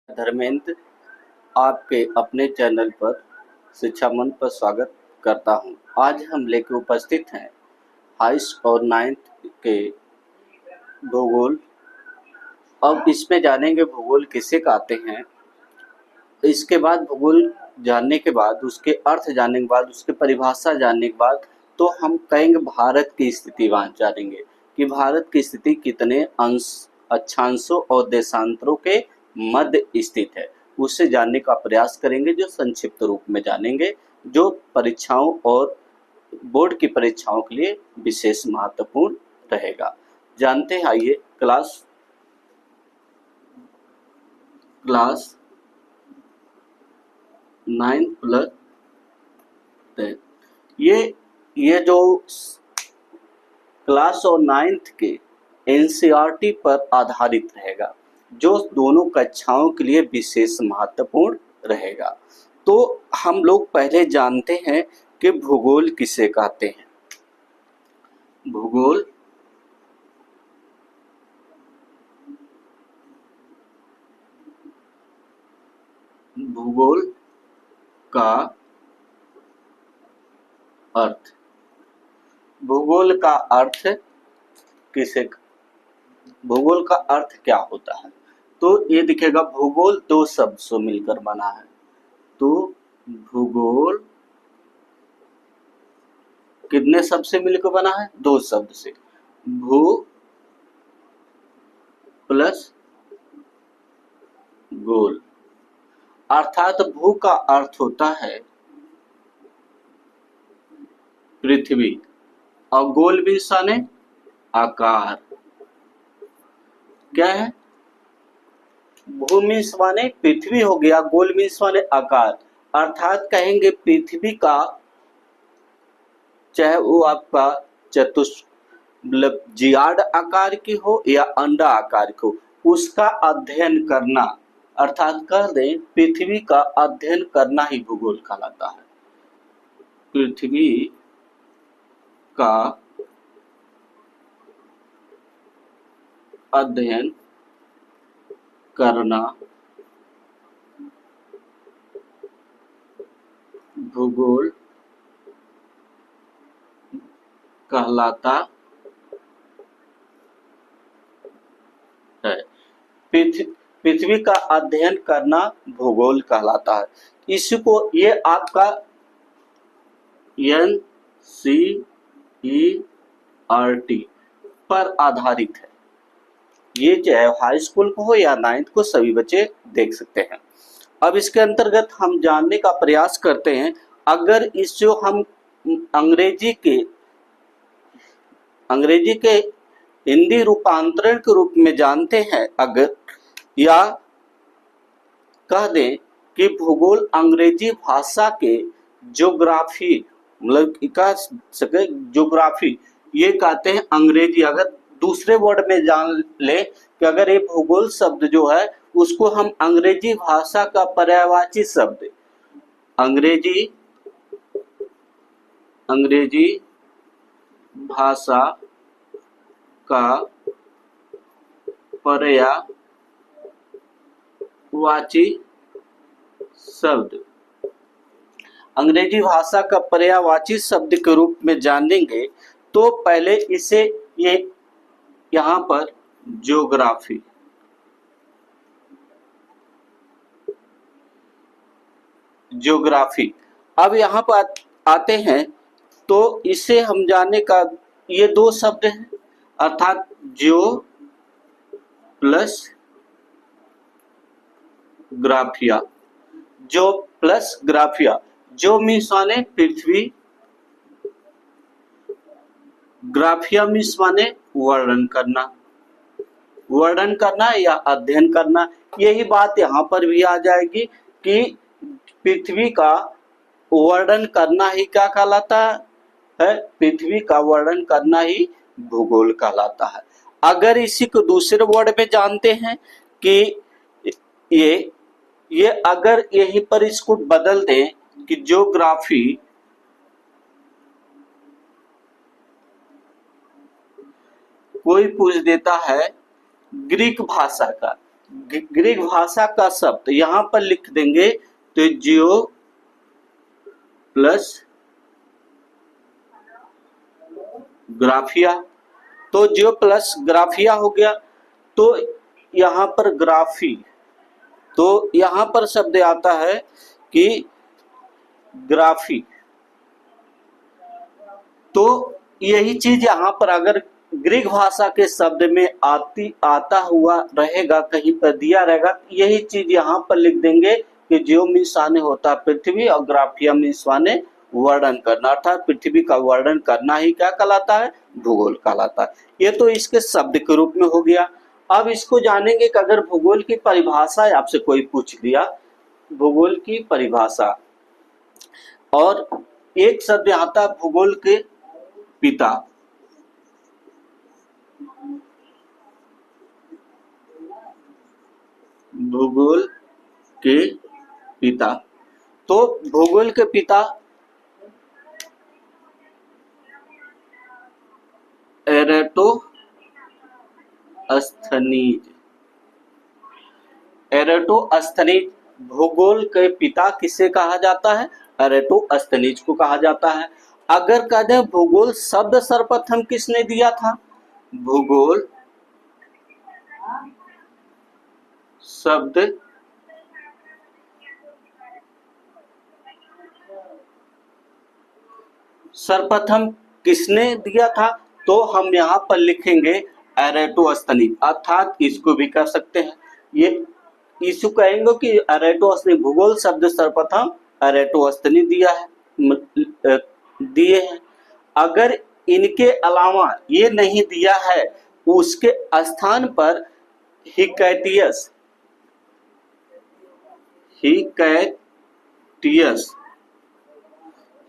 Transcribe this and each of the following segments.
धर्मेंद्र आपके अपने चैनल पर शिक्षा मंच पर स्वागत करता हूं। आज हम लेकर उपस्थित हैं हाइस्ट और नाइन्थ के भूगोल। अब इसमें जानेंगे भूगोल किसे कहते हैं। इसके बाद भूगोल जानने के बाद, उसके अर्थ जानने के बाद, उसकी परिभाषा जानने के बाद तो हम कहेंगे भारत की स्थिति वहाँ जानेंगे कि भारत की स्थिति कितने अंश, अक्षांशों और देशांतरों के मध्य स्थित है, उससे जानने का प्रयास करेंगे, जो संक्षिप्त रूप में जानेंगे, जो परीक्षाओं और बोर्ड की परीक्षाओं के लिए विशेष महत्वपूर्ण रहेगा। जानते हैं, आइए क्लास 9 प्लस 10 ये जो क्लास और 9th के एनसीईआरटी पर आधारित रहेगा, जो दोनों कक्षाओं के लिए विशेष महत्वपूर्ण रहेगा। तो हम लोग पहले जानते हैं कि भूगोल किसे कहते हैं। भूगोल का अर्थ, भूगोल का अर्थ किसे, भूगोल का अर्थ क्या होता है। तो ये दिखेगा, भूगोल दो शब्द से मिलकर बना है। तो भूगोल कितने शब्द से मिलकर बना है? दो शब्द से, भू प्लस गोल। अर्थात भू का अर्थ होता है पृथ्वी और गोल भी सने आकार। क्या है? भू मीन्स माने पृथ्वी हो गया, गोल मीन्स माने आकार। अर्थात कहेंगे पृथ्वी का, चाहे वो आपका मतलब जियाड आकार की हो या अंडा आकार की हो, उसका अध्ययन करना, अर्थात कह दें पृथ्वी का अध्ययन करना ही भूगोल कहलाता है। पृथ्वी का अध्ययन करना भूगोल कहलाता है। पृथ्वी का अध्ययन करना भूगोल कहलाता है। इसको, ये आपका एनसीईआरटी पर आधारित है। ये चाहे हाई स्कूल को हो या 9th को, सभी बच्चे देख सकते हैं। अब इसके अंतर्गत हम जानने का प्रयास करते हैं, अगर इस जो हम अंग्रेजी के हिंदी रूपांतरण के रूप में जानते हैं, अगर, या कह दें कि भूगोल अंग्रेजी भाषा के ज्योग्राफी, मतलब कह सके ज्योग्राफी, ये कहते हैं अंग्रेजी। अगर दूसरे वर्ड में जान ले कि अगर ये भूगोल शब्द जो है उसको हम अंग्रेजी भाषा का पर्यायवाची शब्द, अंग्रेजी भाषा का पर्यायवाची शब्द, अंग्रेजी भाषा का पर्यायवाची शब्द के रूप में जानेंगे, तो पहले इसे ये यहाँ पर ज्योग्राफी, अब यहाँ पर आते हैं तो इसे हम जानने का, ये दो शब्द हैं, अर्थात जियो प्लस ग्राफिया। जो प्लस ग्राफिया, जो मीन्स माने पृथ्वी, ग्राफिया मीन्स माने वर्णन करना या अध्ययन करना। यही बात यहाँ पर भी आ जाएगी कि पृथ्वी का वर्णन करना ही क्या कहलाता है? पृथ्वी का वर्णन करना ही भूगोल कहलाता है। अगर इसी को दूसरे वर्ड में जानते हैं कि ये अगर यहीं पर इसको बदल दें कि ज्योग्राफी, कोई पूछ देता है ग्रीक भाषा का, ग्रीक भाषा का शब्द यहां पर लिख देंगे तो जियो प्लस ग्राफिया। तो जियो प्लस ग्राफिया हो गया। तो यहाँ पर ग्राफी, तो यहाँ पर शब्द आता है कि ग्राफी। तो यही चीज यहाँ पर अगर ग्रीक भाषा के शब्द में आता हुआ रहेगा, कहीं पर दिया रहेगा, यही चीज यहाँ पर लिख देंगे कि जियो मीन्स आने होता है पृथ्वी और ग्राफिया मीन्स माने वर्णन करना, अर्थात पृथ्वी का वर्णन करना ही क्या कहलाता है, भूगोल कहलाता है। ये तो इसके शब्द के रूप में हो गया। अब इसको जानेंगे कि अगर भूगोल की परिभाषा आपसे कोई पूछ दिया, भूगोल की परिभाषा, और एक शब्द आता है भूगोल के पिता। भूगोल के पिता, तो भूगोल के पिता एराटोस्थनीज। एराटोस्थनीज भूगोल के पिता किसे कहा जाता है, एराटोस्थनीज को कहा जाता है। अगर कह दें भूगोल शब्द सर्वप्रथम किसने दिया था, भूगोल शब्द सर्वप्रथम किसने दिया था, तो हम यहाँ पर लिखेंगे एराटोस्थनीज, अर्थात इसको भी कह सकते हैं, ये इसको कहेंगे कि एराटोस्थनीज भूगोल शब्द सर्वप्रथम एराटोस्थनीज दिए हैं। अगर इनके अलावा ये नहीं दिया है, उसके स्थान पर हिकैटियस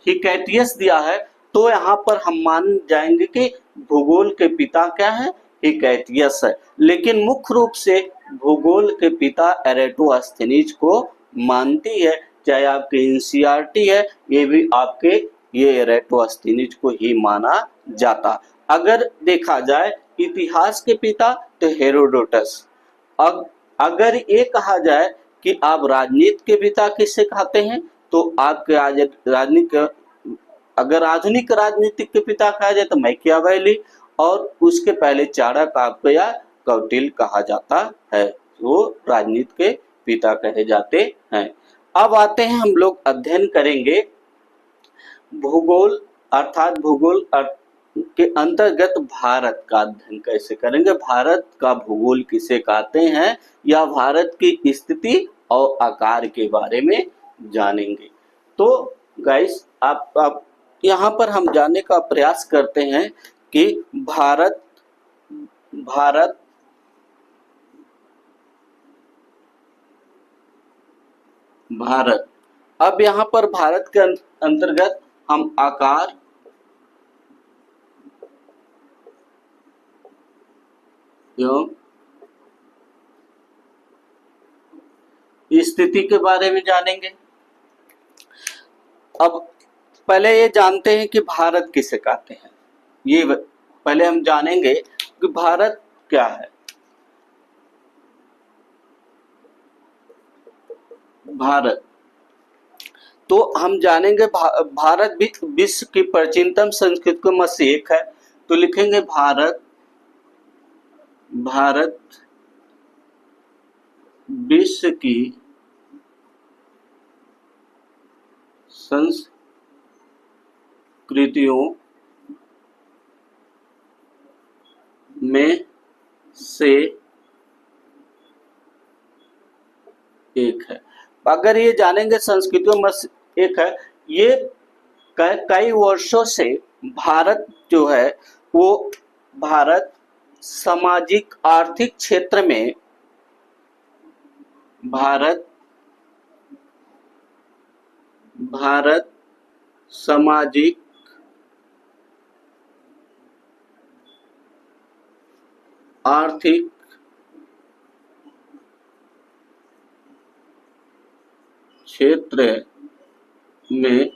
हिकैटियस दिया है, तो यहाँ पर हम मान जाएंगे कि भूगोल के पिता क्या है, हिकैटियस है। लेकिन मुख्य रूप से भूगोल के पिता एराटोस्थनीज को मानती है, चाहे आपके एनसीईआरटी है, ये भी आपके ये एराटोस्थनीज को ही माना जाता। अगर देखा जाए इतिहास के पिता तो हेरोडोटस। अब अगर ये कहा जाए कि आप राजनीति के पिता किससे कहते हैं, तो आपके राजनीतिक, अगर आधुनिक राजनीतिक के पिता कहा जाए तो मैकियावेली, और उसके पहले चाणक्य आपको या कौटिल्य कहा जाता है, वो राजनीति के पिता कहे जाते हैं। अब आते हैं, हम लोग अध्ययन करेंगे भूगोल, अर्थात भूगोल के अंतर्गत भारत का अध्ययन कैसे करेंगे, भारत का भूगोल किसे कहते हैं, या भारत की स्थिति और आकार के बारे में जानेंगे। तो गाइस आप यहाँ पर हम जानने का प्रयास करते हैं कि भारत अब यहाँ पर भारत के अंतर्गत हम आकार, एवं स्थिति के बारे में जानेंगे। अब पहले ये जानते हैं कि भारत किसे कहते हैं, ये पहले हम जानेंगे कि भारत क्या है। भारत, तो हम जानेंगे भारत भी विश्व की प्राचीनतम संस्कृतियों में से एक है, तो लिखेंगे भारत विश्व की संस्कृतियों में से एक है। अगर ये जानेंगे संस्कृतियों में से एक है, ये कई वर्षों से भारत जो है वो भारत सामाजिक आर्थिक क्षेत्र में भारत सामाजिक आर्थिक क्षेत्र में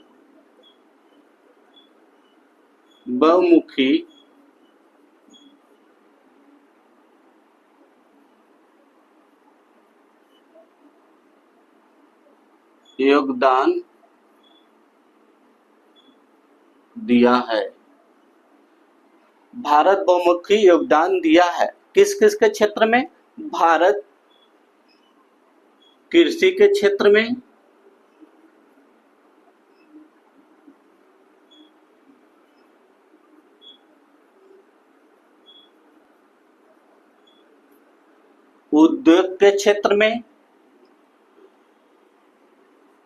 बहुमुखी योगदान दिया है। भारत बहुमुखी योगदान दिया है किस किस के क्षेत्र में? भारत कृषि के क्षेत्र में, उद्योग के क्षेत्र में,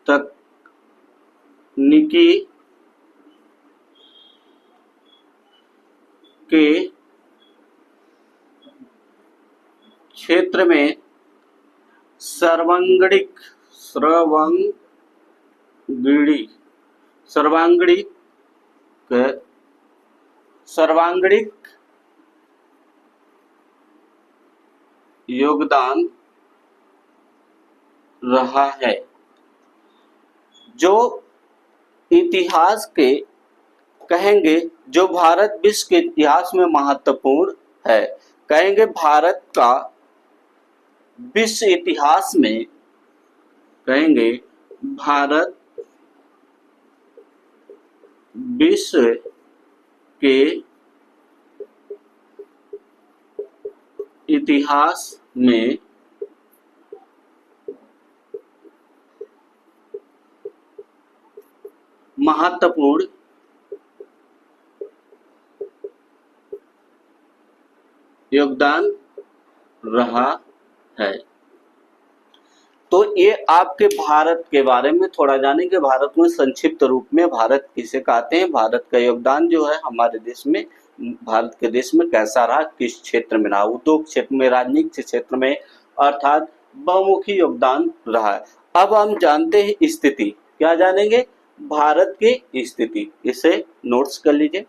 तकनीकी के क्षेत्र में, सर्वांगीण सर्वांगीण सर्वांगीण योगदान रहा है। जो इतिहास के कहेंगे, जो भारत विश्व के इतिहास में महत्वपूर्ण है, कहेंगे भारत का विश्व इतिहास में, कहेंगे भारत विश्व के इतिहास में महत्वपूर्ण योगदान रहा है। तो ये आपके भारत के बारे में थोड़ा जानेंगे। भारत में संक्षिप्त रूप में भारत किसे कहते हैं, भारत का योगदान जो है हमारे देश में, भारत के देश में कैसा रहा, किस क्षेत्र में रहा, उद्योग क्षेत्र में, राजनीतिक क्षेत्र में, अर्थात बहुमुखी योगदान रहा है। अब हम जानते हैं स्थिति, क्या जानेंगे? भारत की स्थिति। इसे नोट्स कर लीजिए।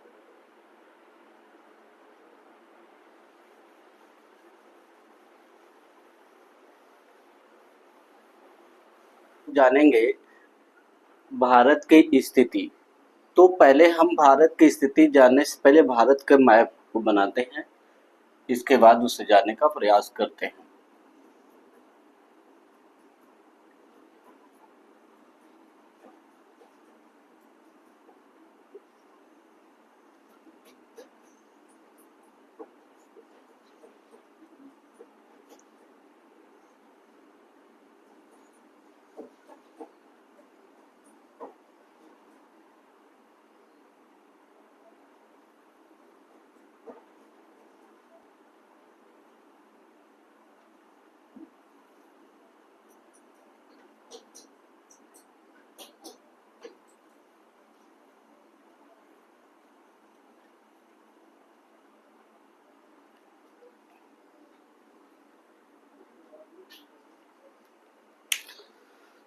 जानेंगे भारत की स्थिति। तो पहले हम भारत की स्थिति जानने से पहले भारत के मैप को बनाते हैं, इसके बाद उसे जानने का प्रयास करते हैं।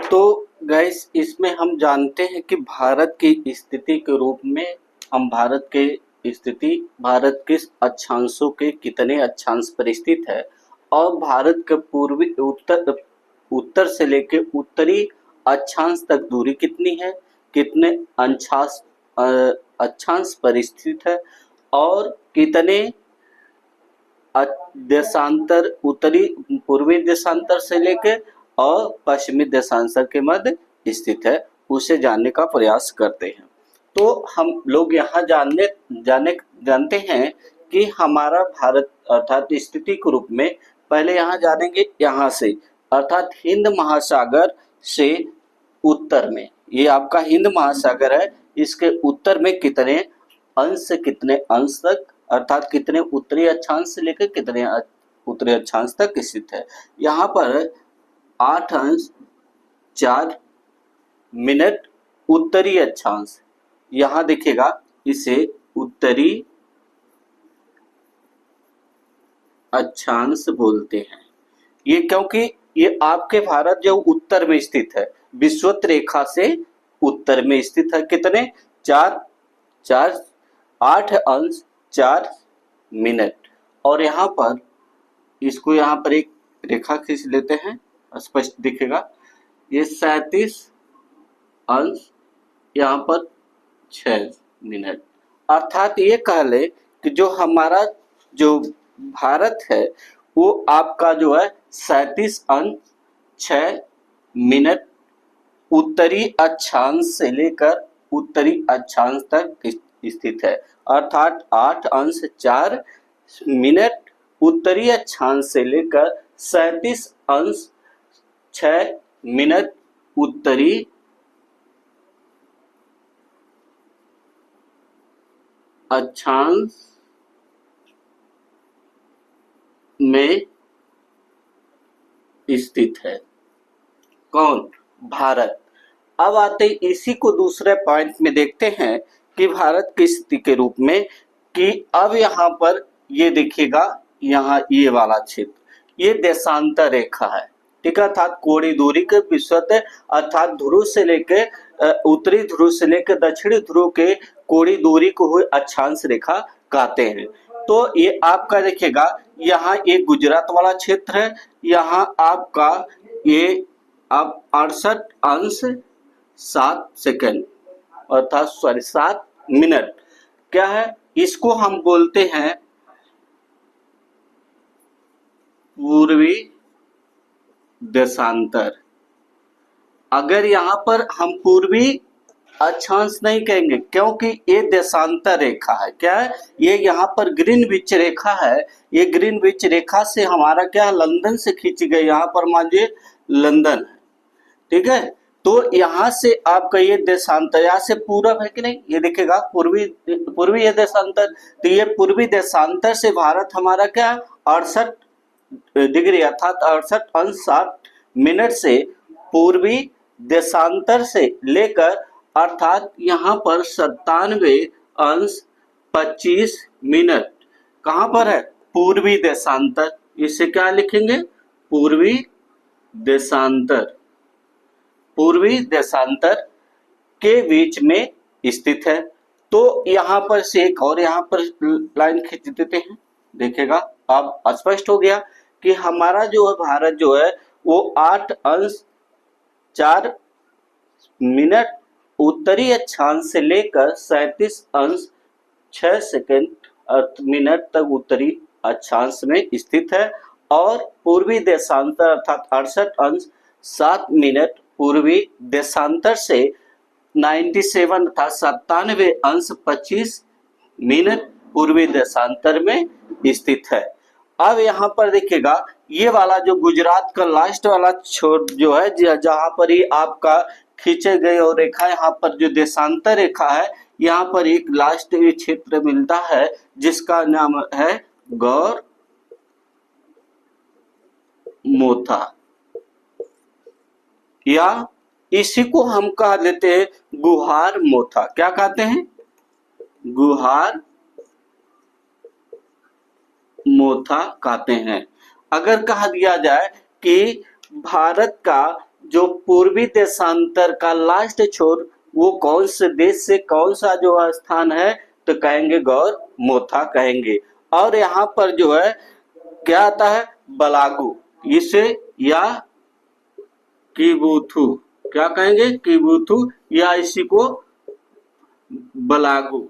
तो गाइस, इसमें हम जानते हैं कि भारत की स्थिति के रूप में हम भारत के स्थिति, भारत किस अक्षांशों के कितने अक्षांश पर स्थित है, और भारत के पूर्वी उत्तर से लेकर उत्तरी अक्षांश तक दूरी कितनी है, कितने अक्षांश पर स्थित है, और कितने देशांतर, उत्तरी पूर्वी देशांतर से लेकर और पश्चिमी देशांतर के मध्य स्थित है, उसे जानने का प्रयास करते हैं। तो हम लोग यहाँ जानते हैं कि हमारा भारत अर्थात स्थिति के रूप में पहले यहाँ जानेंगे, यहाँ से अर्थात हिंद महासागर से उत्तर में, ये आपका हिंद महासागर है, इसके उत्तर में कितने अंश तक अर्थात कितने उत्तरी अक्षांश से लेकर कितने उत्तरी अक्षांश तक स्थित है। यहाँ पर 8 अंश 4 मिनट उत्तरी अक्षांश, यहाँ देखिएगा इसे उत्तरी अक्षांश बोलते हैं। ये क्योंकि ये आपके भारत जो उत्तर में स्थित है, विषुवत रेखा से उत्तर में स्थित है, कितने 8 अंश 4 मिनट। और यहाँ पर इसको यहाँ पर एक रेखा खींच लेते हैं, स्पष्ट दिखेगा, ये 37 अंश यहाँ पर 6 मिनट। अर्थात ये कह ले कि जो हमारा जो भारत है वो आपका जो है 37 अंश 6 मिनट उत्तरी अक्षांश से लेकर उत्तरी अक्षांश तक स्थित है, अर्थात 8 अंश 4 मिनट उत्तरी अक्षांश से लेकर 37 अंश 6 मिनट उत्तरी अक्षांश में स्थित है। कौन? भारत। अब आते इसी को दूसरे पॉइंट में देखते हैं कि भारत की स्थिति के रूप में, कि अब यहाँ पर ये देखिएगा, यहाँ ये वाला क्षेत्र ये देशांतर रेखा है, ठीक है, अर्थात कोणीय दूरी के विषुवत, अर्थात ध्रुव से लेके उत्तरी ध्रुव से लेकर दक्षिणी ध्रुव के कोणीय दूरी को हुई अक्षांश रेखा कहते हैं। तो ये आपका देखिएगा, यहाँ ये गुजरात वाला क्षेत्र है, यहाँ आपका ये अब 68 अंश 7 सेकंड अर्थात 7 मिनट क्या है, इसको हम बोलते हैं पूर्वी देशांतर। अगर यहाँ पर हम पूर्वी अक्षांश नहीं कहेंगे, क्योंकि ये देशांतर रेखा है। क्या है ये? यहाँ पर ग्रीनविच रेखा है, ये ग्रीनविच रेखा से हमारा क्या, लंदन से खींची गई, यहाँ पर मानिए लंदन है, ठीक है। तो यहाँ से आपका ये देशांतर, यहाँ से पूरब है कि नहीं, ये दिखेगा पूर्वी ये देशांतर, तो ये पूर्वी देशांतर से भारत हमारा क्या, 68 डिग्री अर्थात 68 अंश 7 मिनट से पूर्वी देशांतर से लेकर, अर्थात यहाँ पर 97 अंश 25 मिनट कहाँ पर है, पूर्वी देशांतर। इसे क्या लिखेंगे, पूर्वी देशांतर, पूर्वी देशांतर के बीच में स्थित है। तो यहाँ पर से एक और यहाँ पर लाइन खींच देते हैं, देखेगा अब स्पष्ट हो गया कि हमारा जो है भारत जो है वो 8 अंश 4 मिनट उत्तरी अक्षांश से लेकर 37 अंश 6 सेकंड मिनट तक उत्तरी अक्षांश में स्थित है, और पूर्वी देशांतर अर्थात 68 अंश 7 मिनट पूर्वी देशांतर से 97 अर्थात 97 अंश 25 मिनट पूर्वी देशांतर में स्थित है। अब यहाँ पर देखिएगा, ये वाला जो गुजरात का लास्ट वाला छोर जो है, जहाँ पर ही आपका खींचे गए और रेखा, यहाँ पर जो देशांतर रेखा है, यहाँ पर एक लास्ट क्षेत्र मिलता है जिसका नाम है गौर मोथा, या इसी को हम कह देते हैं गुहार मोथा। क्या कहते हैं? गुहार मोथा कहते हैं। अगर कहा दिया जाए कि भारत का जो पूर्वी देशांतर का लास्ट छोर वो कौन से देश से कौन सा जो स्थान है, तो कहेंगे गौर मोथा कहेंगे। और यहाँ पर जो है क्या आता है, बलागू, इसे या किबुथु, क्या कहेंगे, किबुथु, या इसी को बलागू,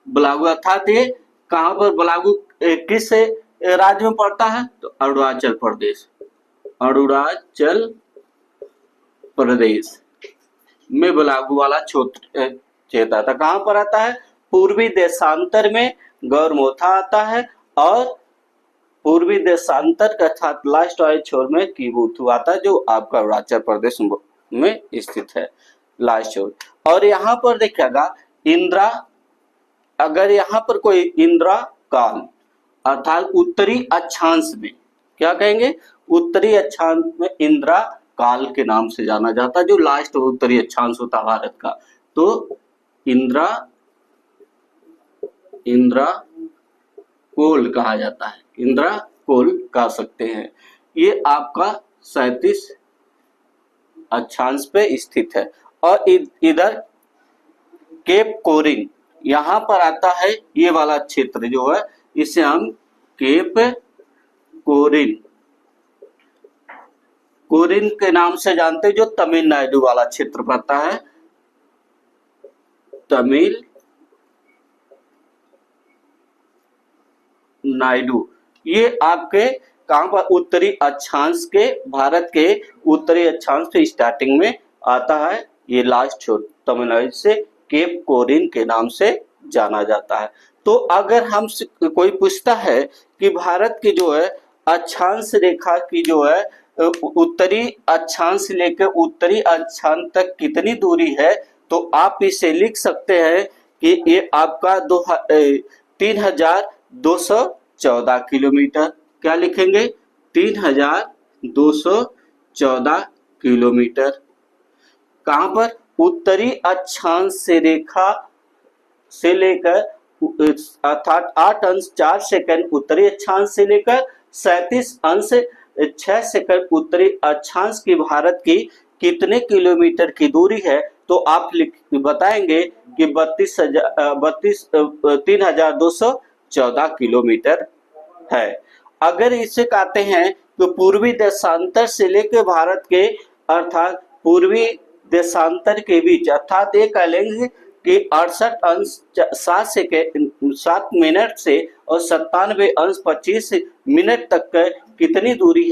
बलागू अर्थात ये कहाँ पर बलागू किस राज्य में पड़ता है, तो अरुणाचल प्रदेश, अरुणाचल प्रदेश में बलागू वाला क्षेत्र आता। कहाँ पर आता है? पूर्वी देशांतर में गौरमोथा आता है, और पूर्वी देशांतर का अर्थात लास्ट वाले छोर में किबुथु आता है, जो आपका अरुणाचल प्रदेश में स्थित है लास्ट छोर। और यहाँ पर देखिएगा इंदिरा, अगर यहाँ पर कोई इंदिरा काल अर्थात उत्तरी अक्षांश में, क्या कहेंगे, उत्तरी अक्षांश में इंदिरा काल के नाम से जाना जाता है, जो लास्ट उत्तरी अक्षांश होता है भारत का। तो इंदिरा कोल कहा जाता है, इंदिरा कोल कह सकते हैं। ये आपका 37 अक्षांश पे स्थित है। और इधर केप कोरिन यहाँ पर आता है, ये वाला क्षेत्र जो है इसे हम केप कोरिन, कोरिन के नाम से जानते हैं, जो तमिलनाडु वाला क्षेत्र पड़ता है, तमिलनाडु। ये आपके कहाँ पर, उत्तरी अक्षांश के, भारत के उत्तरी अक्षांश पे स्टार्टिंग में आता है। ये लास्ट छोर तमिलनाडु से केप कोरिन के नाम से जाना जाता है। तो अगर हम कोई पूछता है कि भारत की जो है अक्षांश रेखा की जो है उत्तरी अक्षांश से लेकर उत्तरी अक्षांश तक कितनी दूरी है, तो आप इसे लिख सकते हैं कि ये आपका 3214 किलोमीटर। क्या लिखेंगे? 3214 किलोमीटर। कहां पर? उत्तरी अक्षांश से रेखा से लेकर अर्थात 8 अंश 4 सेकंड उत्तरी अक्षांश से लेकर 37 अंश 6 सेकंड उत्तरी अक्षांश की भारत की कितने किलोमीटर की दूरी है, तो आप बताएंगे कि 3214 किलोमीटर है। अगर इसे कहते हैं तो पूर्वी देशांतर से लेकर भारत के अर्थात पूर्वी देशांतर के बीच अर्थात ये कह लेंगे कि 68 अंश 7 मिनट से और 97 अंश 25 मिनट तक कितनी दूरी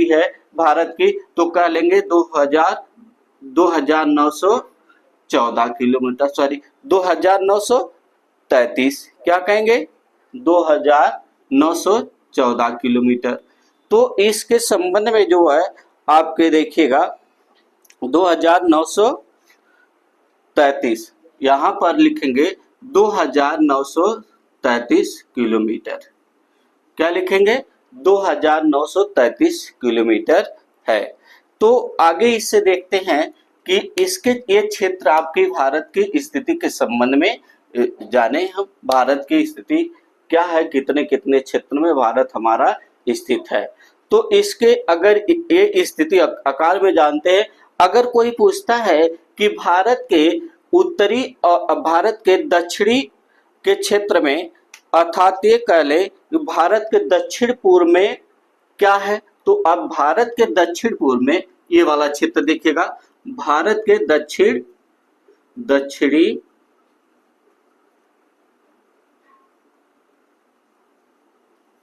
है भारत की, तो कह लेंगे 2914 किलोमीटर, सॉरी 2933। क्या कहेंगे? 2914 किलोमीटर। तो इसके संबंध में जो है आपके देखिएगा 2933, यहां पर लिखेंगे 2933 किलोमीटर। क्या लिखेंगे? 2933 किलोमीटर है। तो आगे इससे देखते हैं कि इसके ये क्षेत्र आपकी भारत की स्थिति के संबंध में जाने हम। भारत की स्थिति क्या है, कितने कितने क्षेत्र में भारत हमारा स्थित है। तो इसके अगर ये स्थिति आकार में जानते हैं। अगर कोई पूछता है कि भारत के उत्तरी और भारत के दक्षिणी के क्षेत्र में अर्थात ये कह ले भारत के दक्षिण पूर्व में क्या है, तो अब भारत के दक्षिण पूर्व में ये वाला क्षेत्र देखिएगा। भारत के दक्षिणी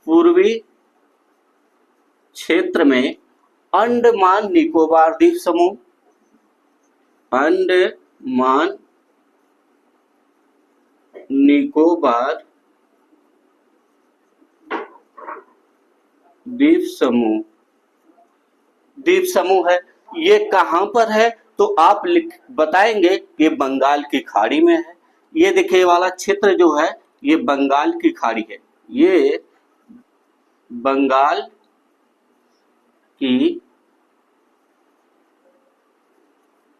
पूर्वी क्षेत्र में अंडमान निकोबार द्वीप समूह, अंडमान निकोबार द्वीप समूह है। ये कहां पर है, तो आप बताएंगे कि बंगाल की खाड़ी में है। ये देखिए वाला क्षेत्र जो है ये बंगाल की खाड़ी है, ये बंगाल की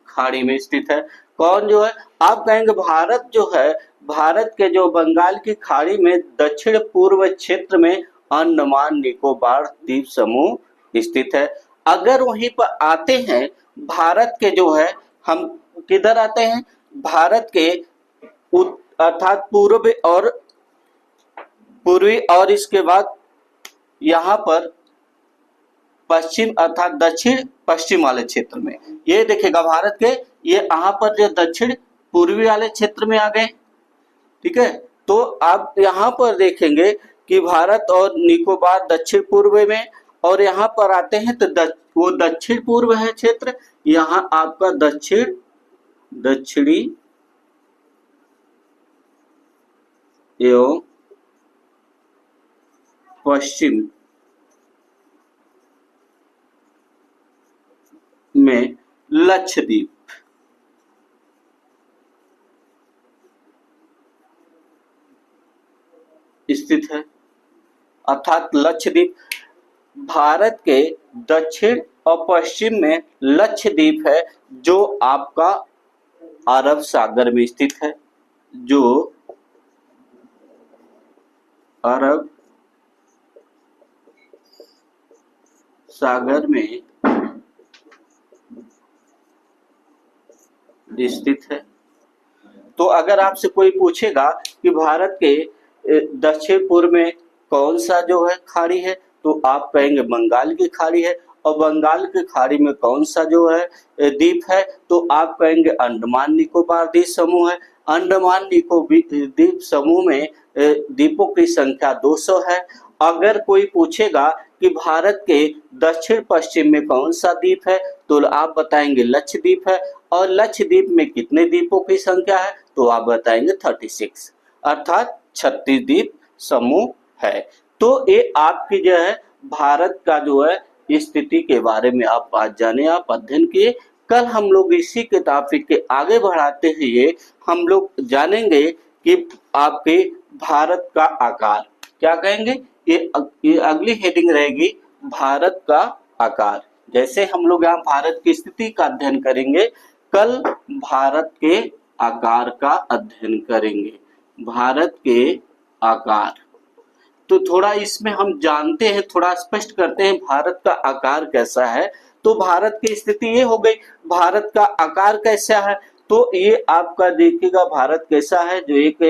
खाड़ी में स्थित है। कौन जो है, आप कहेंगे भारत जो है, भारत के जो बंगाल की खाड़ी में दक्षिण पूर्व क्षेत्र में अंडमान निकोबार द्वीप समूह स्थित है। अगर वहीं पर आते हैं भारत के जो है, हम किधर आते हैं, भारत के अर्थात पूर्वी और इसके बाद यहाँ पर पश्चिम अर्थात दक्षिण पश्चिम वाले क्षेत्र में, ये देखेगा भारत के ये यहाँ पर जो दक्षिण पूर्वी वाले क्षेत्र में आ गए। ठीक है, तो आप यहाँ पर देखेंगे कि भारत और निकोबार दक्षिण पूर्व में, और यहाँ पर आते हैं तो वो दक्षिण पूर्व है क्षेत्र, यहाँ आपका दक्षिणी एवं पश्चिम में लक्षद्वीप स्थित है। अर्थात लक्षद्वीप भारत के दक्षिण और पश्चिम में लक्षद्वीप है, जो आपका अरब सागर में स्थित है, जो अरब सागर में स्थित है। तो अगर आपसे कोई पूछेगा कि भारत के दक्षिण पूर्व में कौन सा जो है खाड़ी है, तो आप कहेंगे बंगाल की खाड़ी है, और बंगाल की खाड़ी में कौन सा जो है द्वीप है, तो आप कहेंगे अंडमान निकोबार द्वीप समूह है। अंडमान निकोबार द्वीप समूह में द्वीपों की संख्या 200 है, अगर कोई पूछेगा कि भारत के दक्षिण पश्चिम में कौन सा द्वीप है, तो आप बताएंगे लक्षद्वीप है। और लक्षद्वीप में कितने द्वीपों की संख्या है, तो आप बताएंगे 36, अर्थात 36 द्वीप समूह है। तो ये आपकी जो है भारत का जो है स्थिति के बारे में आप आज जाने, आप अध्ययन किए। कल हम लोग इसी के टॉपिक के आगे बढ़ाते हुए हम लोग जानेंगे कि आपके भारत का आकार क्या कहेंगे। ये अगली हेडिंग रहेगी भारत का आकार। जैसे हम लोग यहाँ भारत की स्थिति का अध्ययन करेंगे, कल भारत के आकार का अध्ययन करेंगे। भारत के आकार, तो थोड़ा इसमें हम जानते हैं, थोड़ा स्पष्ट करते हैं भारत का आकार कैसा है। तो भारत की स्थिति ये हो गई, भारत का आकार कैसा है, तो ये आपका देखिएगा भारत कैसा है, जो एक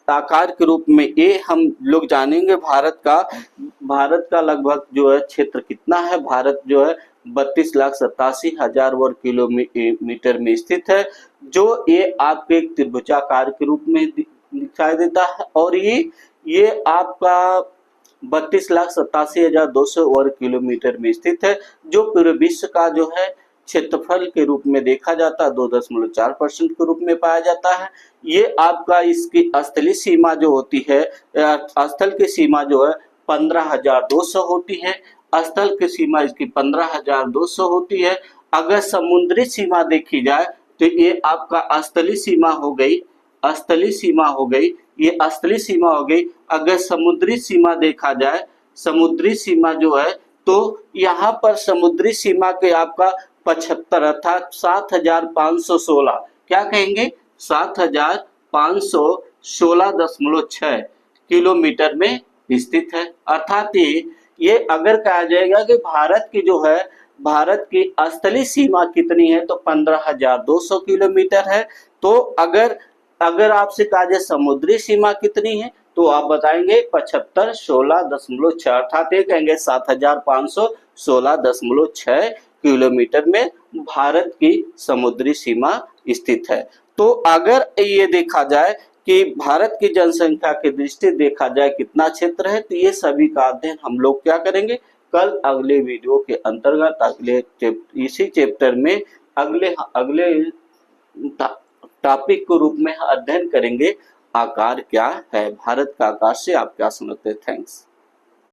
आकार के रूप में ये हम लोग जानेंगे। भारत का लगभग जो है क्षेत्र कितना है, भारत जो है 32,87,000 वर्ग किलोमीटर में स्थित है, जो ये आपके एक त्रिभुजाकार के रूप में दिखाई देता है। और ये आपका 32,87,200 वर्ग किलोमीटर में स्थित है, जो पूरे विश्व का जो है क्षेत्रफल के रूप में देखा जाता है 2.4% के रूप में पाया जाता है। ये आपका इसकी स्थलीय सीमा जो होती है, स्थल की सीमा जो है 15,200 होती है, स्थल की सीमा इसकी 15,200 होती है। अगर समुद्री सीमा देखी जाए तो ये आपका स्थलीय सीमा हो गई, स्थलीय सीमा हो गई, ये स्थलीय सीमा हो गई। अगर समुद्री सीमा देखा जाए, समुद्री सीमा जो है, तो यहाँ पर समुद्री सीमा के आपका 75 अर्थात 7,516, क्या कहेंगे 7,516.6 किलोमीटर में स्थित है। अर्थात ये अगर कहा जाएगा कि भारत की जो है, भारत की स्थलीय सीमा कितनी है, तो 15,200 किलोमीटर है। तो अगर आपसे कहा जाए समुद्री सीमा कितनी है, तो आप बताएंगे 75,16.6, अर्थात ये कहेंगे 7,516.6 किलोमीटर में भारत की समुद्री सीमा स्थित है। तो अगर ये देखा जाए कि भारत की जनसंख्या की दृष्टि देखा जाए कितना क्षेत्र है, तो ये सभी का अध्ययन हम लोग क्या करेंगे कल अगले वीडियो के अंतर्गत, इसी चैप्टर में अगले टॉपिक के रूप में अध्ययन करेंगे। आकार क्या है, भारत का आकार से आप क्या समझते हैं। थैंक्स।